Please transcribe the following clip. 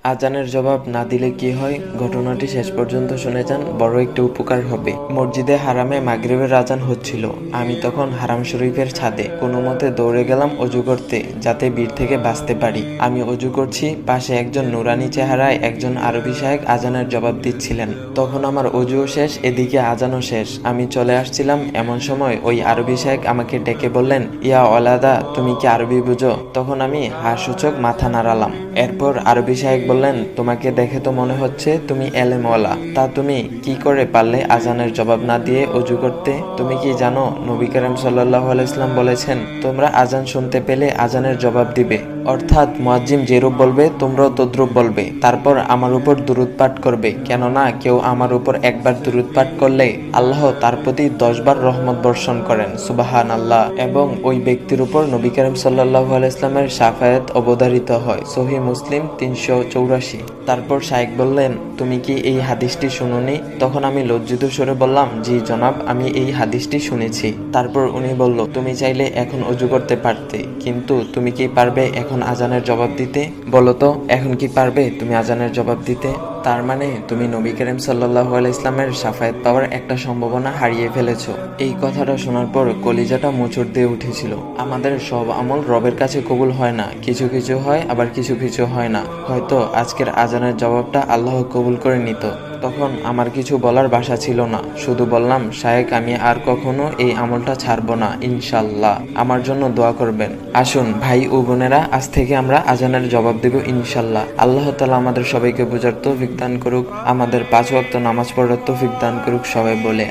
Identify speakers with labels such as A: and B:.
A: আজানের জবাব না দিলে কি হয়, ঘটনাটি শেষ পর্যন্ত শুনে যান, বড় একটি উপকার হবে। মসজিদে হারামে মাগরিবের আজান হচ্ছিল। আমি তখন হারাম শরীফের ছাদে কোনো মতে দৌড়ে গেলাম অজু করতে, যাতে ভিড় থেকে বাঁচতে পারি। আমি অজু করছি, পাশে একজন নুরানি চেহারায় একজন আরবি সাহেব আজানের জবাব দিচ্ছিলেন। তখন আমার অজুও শেষ, এদিকে আজানও শেষ। আমি চলে আসছিলাম, এমন সময় ওই আরবি সাহেব আমাকে ডেকে বললেন, ইয়া ওলাদা, তুমি কি আরবি বুঝো? তখন আমি হাসূচক মাথা নাড়ালাম। এরপর আরবি সাহেব বললেন, তোমাকে দেখে তো মনে হচ্ছে তুমি এলেমওয়ালা, তা তুমি কি করে পারলে আজানের জবাব না দিয়ে অজু করতে? তুমি কি জানো নবী করিম সাল্লাল্লাহু আলাইহি ওয়াসাল্লাম বলেছেন, তোমরা আজান শুনতে পেলে আজানের জবাব দিবে, অর্থাৎ মুয়াজ্জিন যেরূপ বলবে তোমরাও তদ্রূপ বলবে, তারপর আমার উপর দুরূদ পাঠ করবে, কেননা কেউ আমার উপর একবার দুরূদ পাঠ করলে আল্লাহ তার প্রতি 10 বার রহমত বর্ষণ করেন, সুবহানাল্লাহ, এবং ওই ব্যক্তির উপর নবী করিম সাল্লাল্লাহু আলাইহি ওয়াসাল্লামের শাফায়াত অবধারিত হয়। সহিহ মুসলিম 384। তারপর শাইখ বললেন, তুমি কি এই হাদিসটি শুনোনি? তখন আমি লজ্জিত স্বরে বললাম, জি জনাব, আমি এই হাদিসটি শুনেছি। তারপর উনি বলল, তুমি চাইলে এখন অজু করতে পারতে, কিন্তু তুমি কি পারবে এখন আজানের জবাব দিতে? বলো তো, এখন কি পারবে তুমি আজানের জবাব দিতে? তার মানে তুমি নবী করিম সাল্লাল্লাহু আলাইহি ইসলামের শাফায়াত পাওয়ার একটা সম্ভাবনা হারিয়ে ফেলেছো। এই কথাটা শোনার পর কলিজাটা মোচড় দিয়ে উঠেছিল। আমাদের সব আমল রবের কাছে কবুল হয় না, কিছু কিছু হয়, আবার কিছু কিছু হয় না। হয়তো আজকের আজানের জবাবটা আল্লাহ কবুল করে নিত। তখন আমার কিছু বলার ভাষা ছিল না, শুধু বললাম, শায়েখ, আমি আর কখনো এই আমলটা ছাড়বো না, ইনশাল্লাহ। আমার জন্য দোয়া করবেন। আসুন ভাই ও বোনেরা, আজ থেকে আমরা আজানের জবাব দেব ইনশাল্লাহ। আল্লাহ তাআলা আমাদের সবাইকে বোঝার তৌফিক দান করুক, আমাদের 5 ওয়াক্ত নামাজ পড়ার তৌফিক দান করুক, সবাই বলে